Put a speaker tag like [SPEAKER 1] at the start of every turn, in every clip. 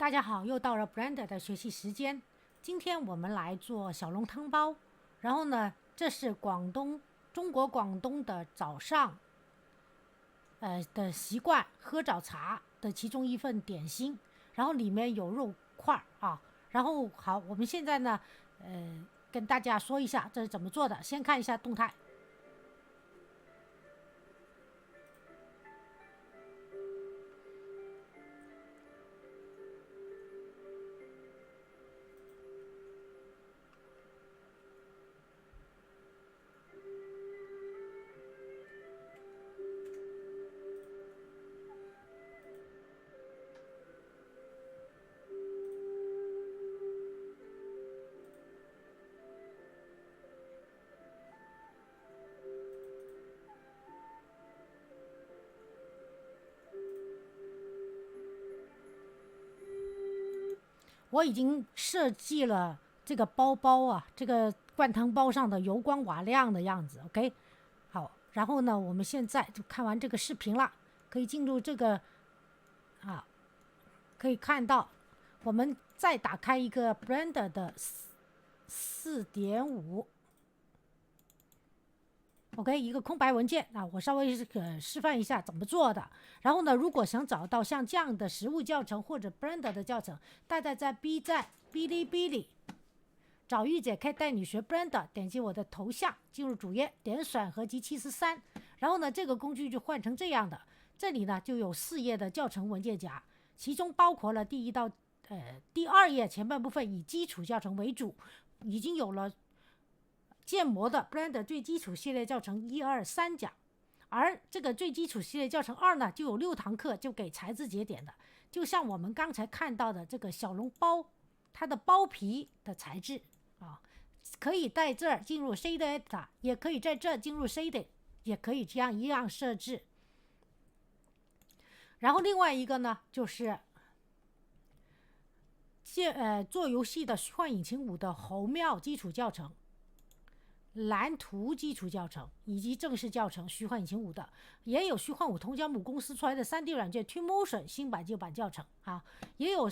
[SPEAKER 1] 大家好，又到了 Blender 的学习时间。今天我们来做小笼汤包。然后呢，这是中国广东的早上，的习惯喝早茶的其中一份点心。然后里面有肉块啊。然后好，我们现在呢，跟大家说一下这是怎么做的。先看一下动态。我已经设计了这个包包啊，这个灌汤包上的油光瓦亮的样子 ，OK。好，然后呢，我们现在就看完这个视频了，可以进入这个可以看到，我们再打开一个 Blender 的4.5。OK， 一个空白文件啊，我稍微示范一下怎么做的。然后呢，如果想找到像这样的实物教程或者 Blender 的教程，大家在 B 站、哔哩哔哩找玉姐可以带你学 Blender， 点击我的头像进入主页，点选合集73，然后呢，这个工具就换成这样的。这里呢就有4页的教程文件夹，其中包括了第2页前半部分以基础教程为主，已经有了建模的 Blender 最基础系列教程1、2、3讲，而这个最基础系列教程2呢，就有6堂课就给材质节点的，就像我们刚才看到的这个小笼包，它的包皮的材质啊，可以在这儿进入 Shader Editor， 也可以在这儿进入 Shader， 也可以这样一样设置。然后另外一个呢，就是做游戏的虚幻引擎5的侯庙基础教程、蓝图基础教程以及正式教程虚幻引擎5的，也有虚幻5同姜母公司出来的 3D 软件 Twinmotion 新版旧版教程啊，也有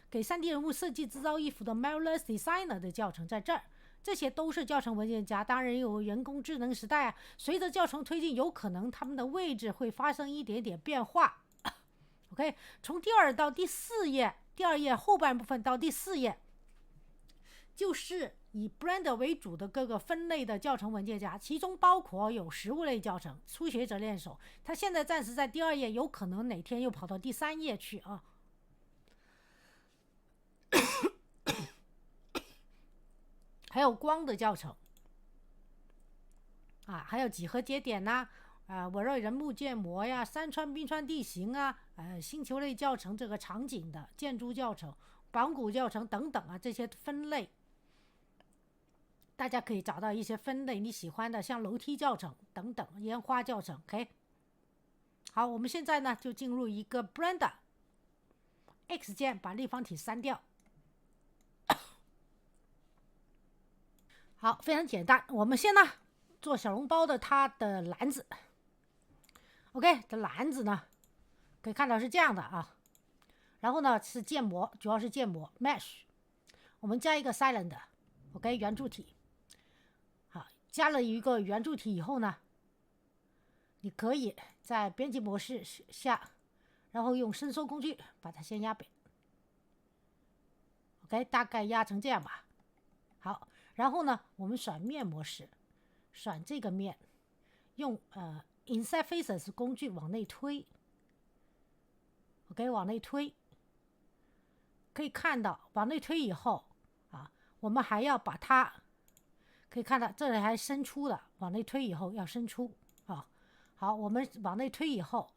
[SPEAKER 1] 给 3D 人物设计制造衣服的 Marvelous Designer 的教程在这儿。这些都是教程文件夹，当然有人工智能时代啊，随着教程推进，有可能它们的位置会发生一点点变化。OK， 从第2到第4页，第2页后半部分到第4页，就是以 Blender 为主的各个分类的教程文件夹，其中包括有实物类教程、初学者练手。它现在暂时在第2页，有可能哪天又跑到第3页去啊。还有光的教程啊，还有几何节点呐、围绕人物建模呀、山川冰川地形啊、星球类教程这个场景的建筑教程、绑骨教程等等啊，这些分类，大家可以找到一些分类你喜欢的，像楼梯教程等等、烟花教程。OK， 好，我们现在呢就进入一个 Blender X 键，把立方体删掉。好，非常简单。我们先呢做小笼包的它的篮子。OK， 这篮子呢可以看到是这样的啊。然后呢是建模，主要是建模 Mesh。我们加一个 Cylinder，OK， 圆柱体。好，加了一个圆柱体以后呢，你可以在编辑模式下，然后用伸缩工具把它先压扁。OK， 大概压成这样吧。好，然后呢，我们选面模式，选这个面，用Insert Faces 工具往内推。OK， 往内推，可以看到往内推以后啊，我们还要把它，可以看到这里还伸出的，往内推以后要伸出啊。好，我们往内推以后，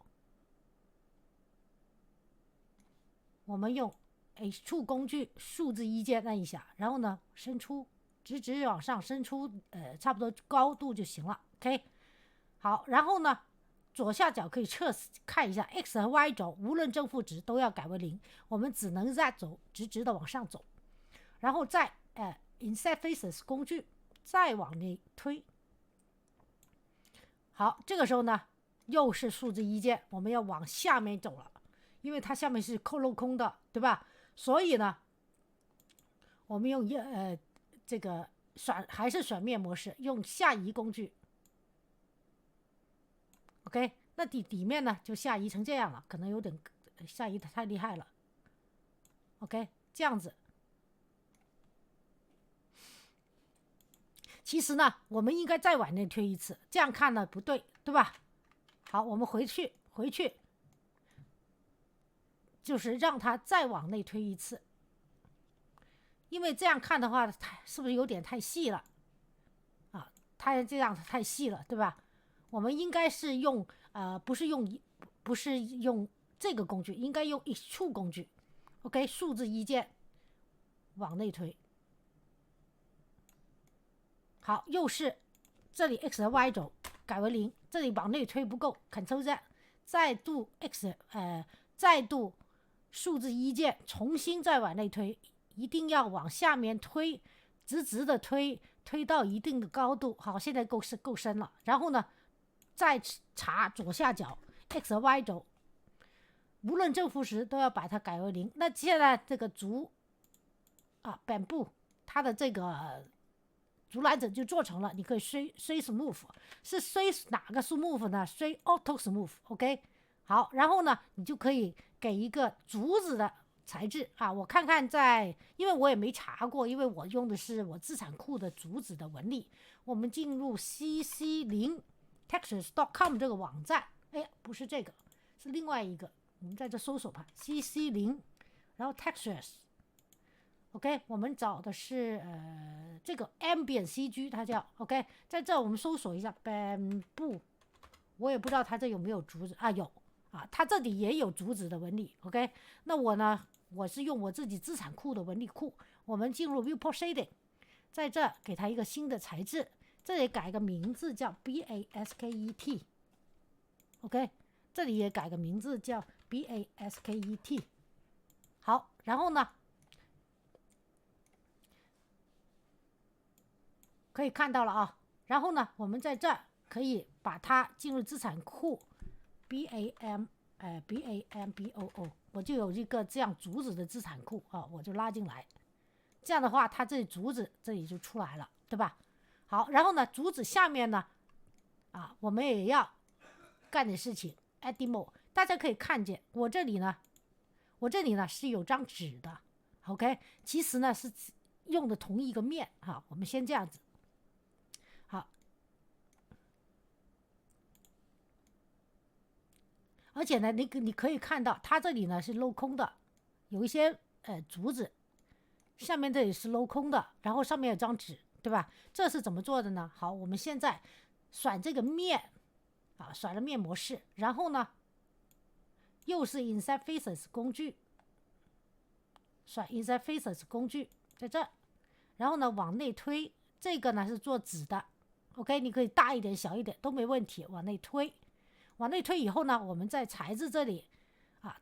[SPEAKER 1] 我们用 H 触工具数字1键按一下，然后呢伸出，直往上伸出，差不多高度就行了。OK， 好，然后呢左下角可以看一下 X 和 Y 轴，无论正负值都要改为0，我们只能 Z 轴直的往上走，然后再Insert Faces 工具再往内推。好，这个时候呢又是数字1键，我们要往下面走了，因为它下面是镂空的，对吧？所以呢，我们用这个还是选面模式，用下移工具。OK， 那底面呢就下移成这样了，可能有点下移的太厉害了。OK， 这样子。其实呢，我们应该再往内推一次，这样看呢不对，对吧？好，我们回去，就是让它再往内推一次，因为这样看的话，它是不是有点太细了啊？它这样太细了，对吧？我们应该是用不是用这个工具，应该用Extrude工具。OK， 数字一键往内推。好，又是这里 X 和 Y 轴改为0，这里往内推不够 ，Ctrl Z， 再度再度数字一键，重新再往内推，一定要往下面推，直的推到一定的高度。好，现在够深了。然后呢，再查左下角 X 和 Y 轴，无论正负时都要把它改为0。那现在这个板部它的这个竹篮子就做成了，你可以虽 smooth， 是虽哪个 smooth 呢？虽 auto smooth。OK， 好，然后呢，你就可以给一个竹子的材质啊。我看看因为我也没查过，因为我用的是我资产库的竹子的纹理。我们进入 cc0 textures.com 这个网站，哎，不是这个，是另外一个。我们在这搜索吧 ，cc0， 然后 textures。OK， 我们找的是这个 Ambient CG， 它叫 OK， 在这我们搜索一下 bamboo， 我也不知道它这有没有竹子啊，有啊，它这里也有竹子的纹理。OK， 那我呢，我是用我自己资产库的纹理库，我们进入 Viewport Shading， 在这给它一个新的材质，这里改个名字叫 BASKET。OK， 这里也改个名字叫 BASKET。好，然后呢？可以看到了啊，然后呢，我们在这可以把它进入资产库 BAMBOO， 我就有一个这样竹子的资产库啊，我就拉进来，这样的话，它这里竹子这里就出来了，对吧？好，然后呢，竹子下面呢，我们也要干点事情 ，Edit Mode， 大家可以看见我这里呢是有张纸的 ，OK， 其实呢是用的同一个面哈，我们先这样子。而且呢，你可以看到它这里呢是镂空的，有一些竹子，下面这里是镂空的，然后上面有张纸，对吧？这是怎么做的呢？好，我们现在选这个面选了面模式，然后呢又是 Insert Faces 工具，选 Insert Faces 工具在这，然后呢往内推，这个呢是做纸的 ，OK， 你可以大一点小一点都没问题，往内推。往内推以后呢，我们在材质这里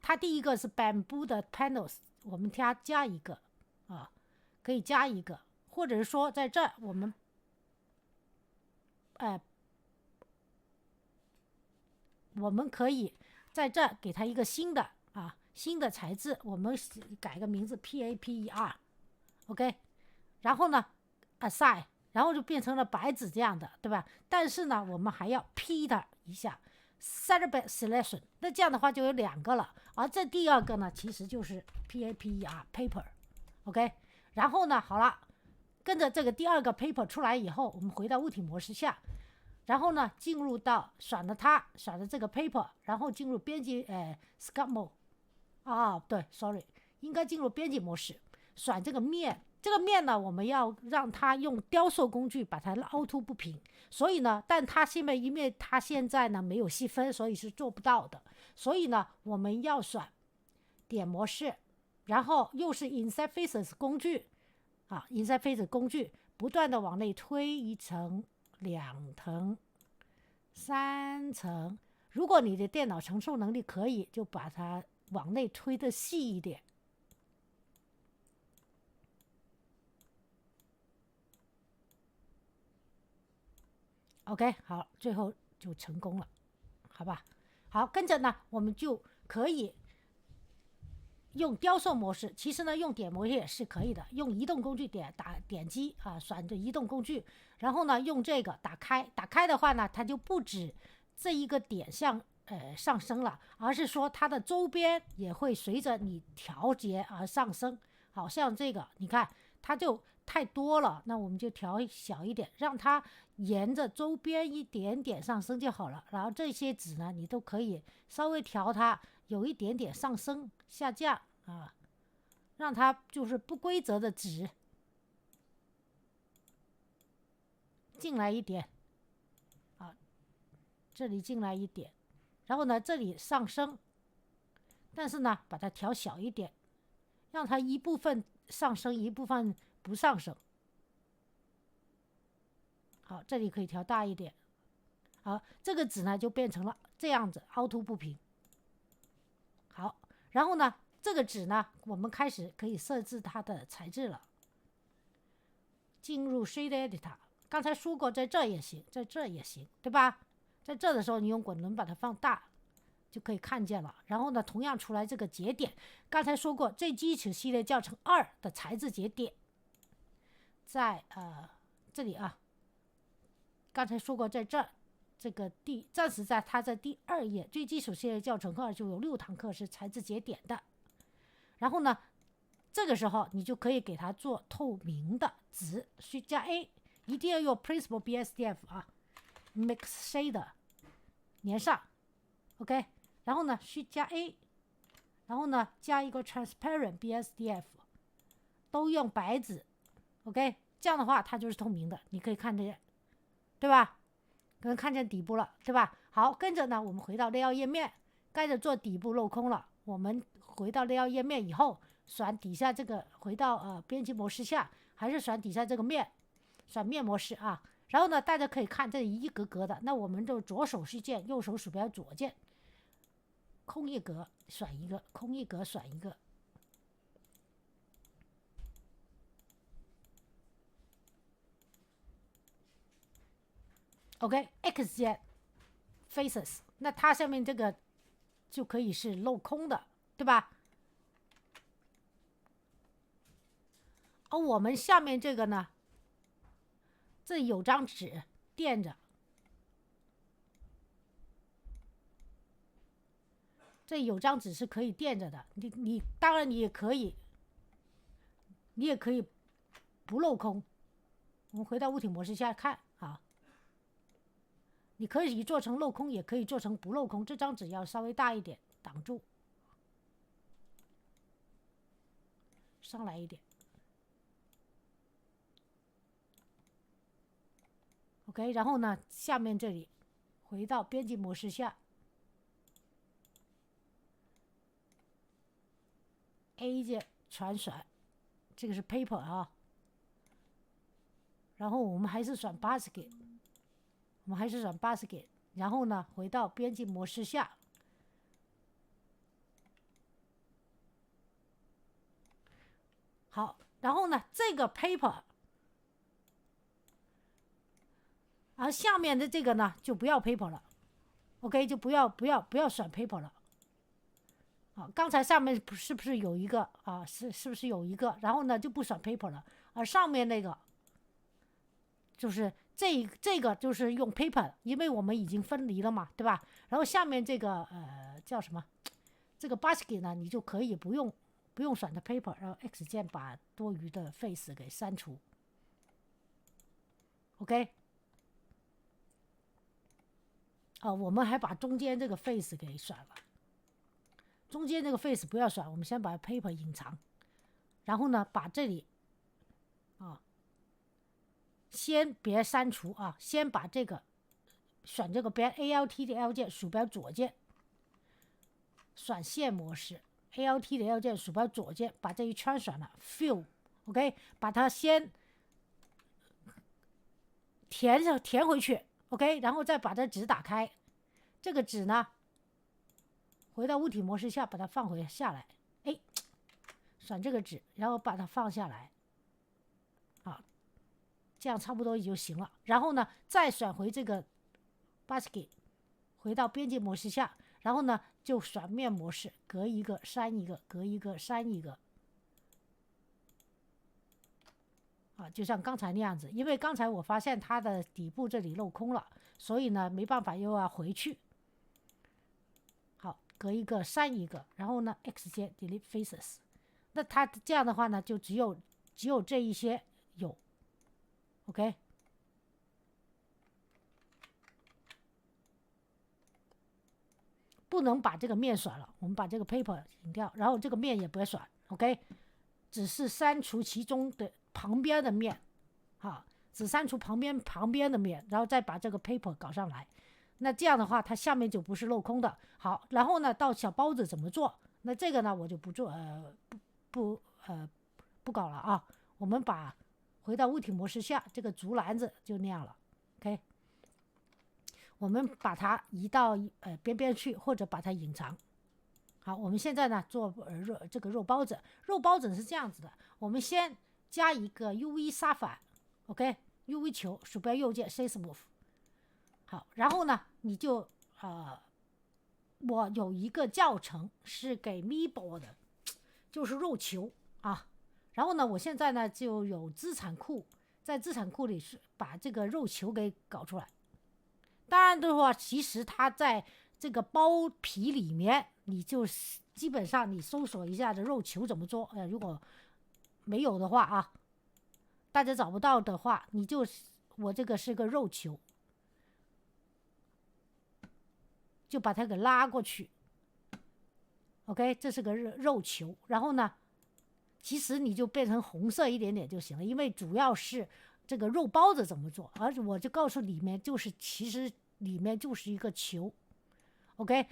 [SPEAKER 1] 它第一个是 bamboo 的 panels， 我们加一个可以加一个，或者是说在这我们我们可以在这给它一个新的材质，我们改个名字 PAPER，OK， 然后呢 assign， 然后就变成了白纸这样的，对吧？但是呢，我们还要 P 它一下。Celebrate Selection， 那这样的话就有2个了，而这第2个呢，其实就是 Paper，OK， 然后呢，好了，跟着这个第2个 Paper 出来以后，我们回到物体模式下，然后呢，进入到选了这个 Paper， 然后进入编辑Sculpt Mode，对 ，sorry， 应该进入编辑模式，选这个面。这个面呢，我们要让它用雕塑工具把它凹凸不平，所以呢，但它因为它现在呢没有细分，所以是做不到的。所以呢，我们要选点模式，然后又是 Insert Faces 工具Insert Faces 工具，不断的往内推1层、2层、3层。如果你的电脑承受能力可以，就把它往内推的细一点。OK， 好，最后就成功了，好吧？好，跟着呢，我们就可以用雕塑模式，其实呢用点模式也是可以的，用移动工具点击啊，选着移动工具，然后呢用这个打开的话呢，它就不止这一个点上升了，而是说它的周边也会随着你调节而上升。好像这个你看它就太多了，那我们就调小一点，让它沿着周边一点点上升就好了。然后这些纸呢，你都可以稍微调它有一点点上升下降啊，让它就是不规则的纸进来一点啊，这里进来一点，然后呢这里上升，但是呢把它调小一点，让它一部分上升一部分不上升。好，这里可以调大一点。好，这个纸呢就变成了这样子，凹凸不平。好，然后呢这个纸呢我们开始可以设置它的材质了。进入 Shade Editor， 刚才说过在这也行，在这也行，对吧？在这的时候你用滚轮把它放大就可以看见了。然后呢同样出来这个节点，刚才说过最基础系列教程2的材质节点在这里啊，刚才说过在这个暂时在它在第2页，最基础系列教程2就有6堂课是材质节点的。然后呢这个时候你就可以给它做透明的纸，去加 A， 一定要用 Principal BSDF 啊 Mix Shader 粘上 OK， 然后呢去加 A， 然后呢加一个 Transparent BSDF， 都用白纸 OK， 这样的话它就是透明的，你可以看见，对吧？可能看见底部了，对吧？好，跟着呢我们回到Layout页面，该着做底部镂空了。我们回到Layout页面以后，选底下这个，回到编辑模式下，还是选底下这个面，选面模式啊。然后呢大家可以看这里一格格的，那我们就左手虚键，右手鼠标左键，空一格选一个，空一格选一个。OK， X 键 Faces， 那它下面这个就可以是镂空的，对吧？而我们下面这个呢，这有张纸垫着，这有张纸是可以垫着的。你当然你也可以不镂空。我们回到物体模式下看啊，你可以做成镂空，也可以做成不镂空。这张纸要稍微大一点，挡住，上来一点。OK， 然后呢，下面这里回到编辑模式下 ，A 键全选，这个是 Paper 啊。然后我们还是选 Basket， 然后呢，回到编辑模式下，好，然后呢，这个 Paper。而下面的这个呢就不要 paper 了 OK， 就不要选 paper 了。好，刚才上面是不是有一个啊？是不是有一个？然后呢就不选 paper 了，而上面那个就是这个就是用 paper， 因为我们已经分离了嘛，对吧？然后下面这个叫什么？这个 basket 呢，你就可以不用选的 paper， 然后 X 键把多余的 face 给删除。OK。我们还把中间这个 face 给选了，中间这个 face 不要选，我们先把 paper 隐藏，然后呢把这里先别删除啊，先把这个选这个边 ALT 的 L 键，鼠标左键选线模式 ，ALT 的 L 键，鼠标左键把这一圈选了 ，Fill OK， 把它先填回去。OK， 然后再把这纸打开，这个纸呢，回到物体模式下，把它放回下来，哎，选这个纸，然后把它放下来，啊，这样差不多也就行了。然后呢，再选回这个 basket， 回到编辑模式下，然后呢就选面模式，隔一个删一个，隔一个删一个。就像刚才那样子，因为刚才我发现它的底部这里镂空了，所以呢没办法又要回去。好，隔一个删一个，然后呢 X 键 delete faces， 那它这样的话呢就只有这一些有 OK。 不能把这个面选了，我们把这个 paper 引掉，然后这个面也不要选 OK， 只是删除其中的旁边的面，只删除旁边的面，然后再把这个 paper 搞上来。那这样的话它下面就不是镂空的。好，然后呢到小包子怎么做，那这个呢我就不做，不搞了啊。我们回到物体模式下，这个竹篮子就那样了 OK， 我们把它移到边边去，或者把它隐藏。好，我们现在呢做这个肉包子。肉包子是这样子的，我们先加一个 UV 沙反 OK， UV 球，鼠标右键 Shift Move。 好，然后呢你就我有一个教程是给 Meatball 的，就是肉球啊。然后呢我现在呢就有资产库，在资产库里是把这个肉球给搞出来。当然的话，其实它在这个包皮里面，你就基本上你搜索一下这肉球怎么做。如果没有的话啊，大家找不到的话，你就我这个是个肉球，就把它给拉过去。OK， 这是个肉球。然后呢，其实你就变成红色一点点就行了，因为主要是这个肉包子怎么做，而且我就告诉里面就是其实里面就是一个球 OK，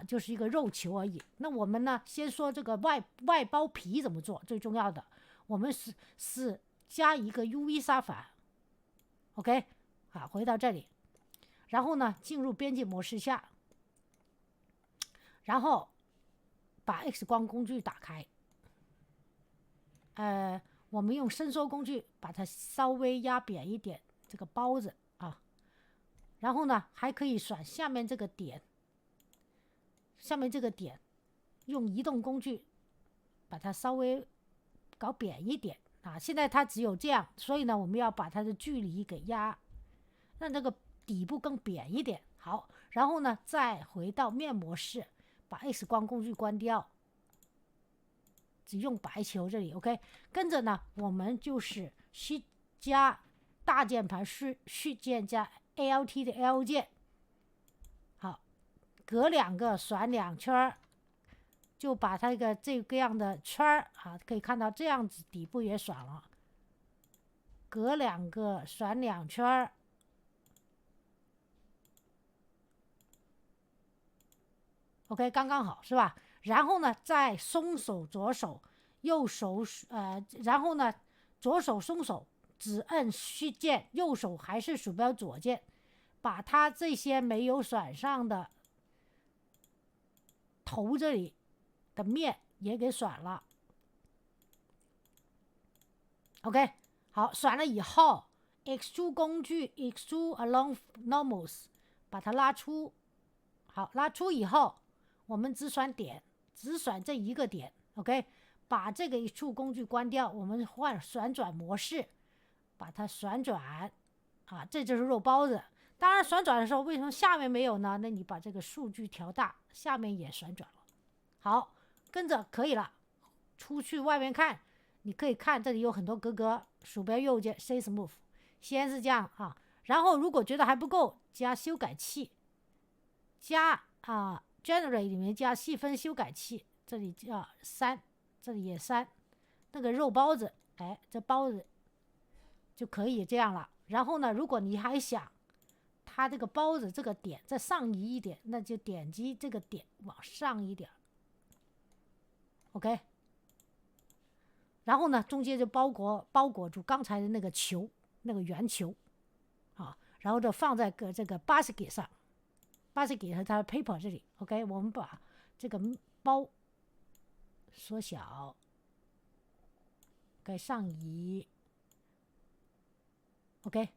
[SPEAKER 1] 就是一个肉球而已。那我们呢先说这个外包皮怎么做，最重要的我们是加一个 UV 沙反 OK。 回到这里，然后呢进入编辑模式下，然后把 X 光工具打开，我们用伸缩工具把它稍微压扁一点这个包子啊。然后呢还可以选下面这个点，用移动工具把它稍微搞扁一点现在它只有这样，所以呢我们要把它的距离给让这个底部更扁一点。好，然后呢再回到面模式，把 X 光工具关掉，只用白球这里 OK。 跟着呢我们就是Shift加大键盘Shift键加 Alt 的 L 键，好，隔两个选两圈，就把它这个样的圈可以看到这样子底部也选了，隔两个选两圈OK， 刚刚好是吧？然后呢再松手左手，右手然后呢左手松手，只按Shift键，右手还是鼠标左键，把它这些没有选上的头这里的面也给选了 OK。 好，选了以后 Extrude 工具 Extrude along normals 把它拉出。好，拉出以后我们只选这一个点 OK， 把这个Extrude工具关掉，我们换旋转模式把它旋转这就是肉包子。当然旋转的时候为什么下面没有呢？那你把这个数据调大，下面也旋转了。好，跟着可以了，出去外面看，你可以看这里有很多格格，鼠标右键 Shift Move， 先是这样然后如果觉得还不够，加修改器，加Generate 里面加细分修改器，这里叫3，这里也3，那个肉包子这包子就可以这样了。然后呢如果你还想它这个包子这个点再上移一点，那就点击这个点往上一点 OK， 然后呢中间就包裹住刚才的那个球，那个圆球然后就放在这个 basket 上，basket 和它的 paper 这里 OK。 我们把这个包缩小，该上移 OK。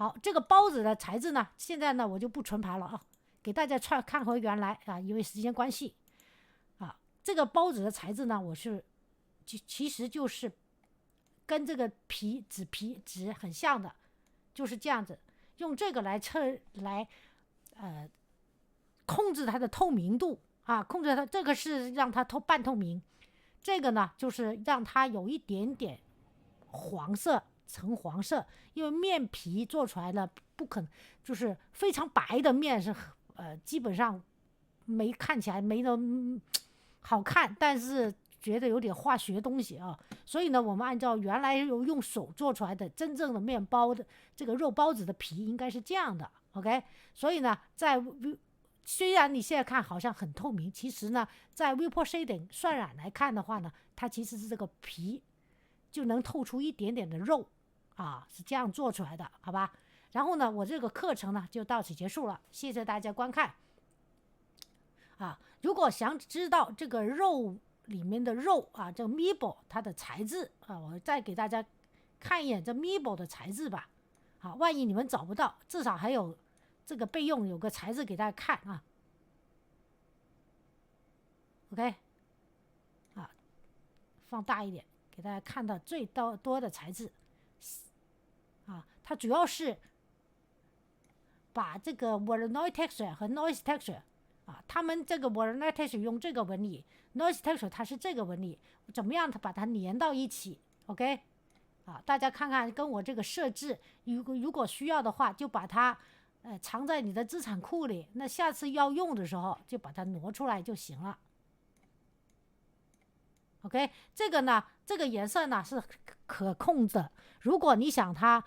[SPEAKER 1] 好，这个包子的材质呢，现在呢我就不纯排了啊，给大家看回原来啊，因为时间关系啊，这个包子的材质呢，我是其实就是跟这个纸皮很像的，就是这样子，用这个来控制它的透明度啊，控制它这个是让它半透明，这个呢就是让它有一点点黄色。橙黄色，因为面皮做出来呢，不可能就是非常白的面是基本上看起来没那么好看，但是觉得有点化学东西啊，所以呢，我们按照原来用手做出来的真正的面包的这个肉包子的皮应该是这样的 ，OK？ 所以呢，虽然你现在看好像很透明，其实呢，在 Vapor Shading 渲染来看的话呢，它其实是这个皮就能透出一点点的肉。啊，是这样做出来的，好吧？然后呢，我这个课程呢就到此结束了，谢谢大家观看。啊，如果想知道这个肉里面的肉啊，这个 meatball 它的材质啊，我再给大家看一眼这 meatball 的材质吧。好，万一你们找不到，至少还有这个备用有个材质给大家看啊。OK， 啊，放大一点，给大家看到最多的材质。啊，它主要是把这个 Voronoi texture 和 noise texture 啊，他们这个 Voronoi texture 用这个纹理 ，noise texture 它是这个纹理，怎么样它把它粘到一起 ，OK？ 啊，大家看看跟我这个设置，如果需要的话，就把它藏在你的资产库里，那下次要用的时候就把它挪出来就行了。OK， 这个呢，这个颜色呢是可控的。如果你想它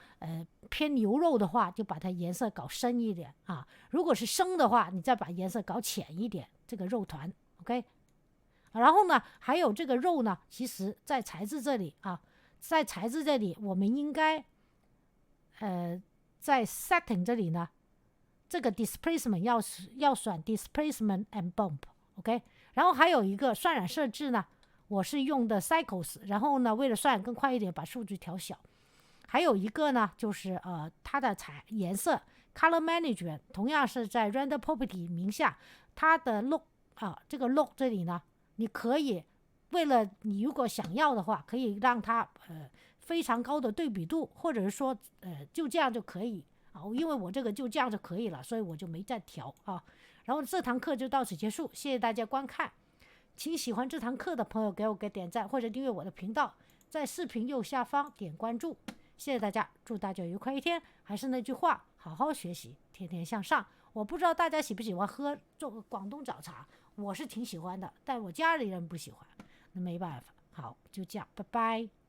[SPEAKER 1] 偏牛肉的话，就把它颜色搞深一点啊。如果是生的话，你再把颜色搞浅一点。这个肉团 ，OK。然后呢，还有这个肉呢，其实在材质这里啊，在材质这里，我们应该在 setting 这里呢，这个 displacement 要选 displacement and bump，OK。然后还有一个渲染设置呢。我是用的 Cycles， 然后呢，为了渲染更快一点，把数据调小。还有一个呢，就是它的颜色 Color Management， 同样是在 Render Property 名下，它的 Look 啊，这个 Look 这里呢，你可以为了你如果想要的话，可以让它非常高的对比度，或者是说就这样就可以啊，因为我这个就这样就可以了，所以我就没再调啊。然后这堂课就到此结束，谢谢大家观看。请喜欢这堂课的朋友给我个点赞或者订阅我的频道，在视频右下方点关注。谢谢大家，祝大家愉快一天。还是那句话，好好学习，天天向上。我不知道大家喜不喜欢喝广东早茶，我是挺喜欢的，但我家里人不喜欢，那没办法。好，就这样，拜拜。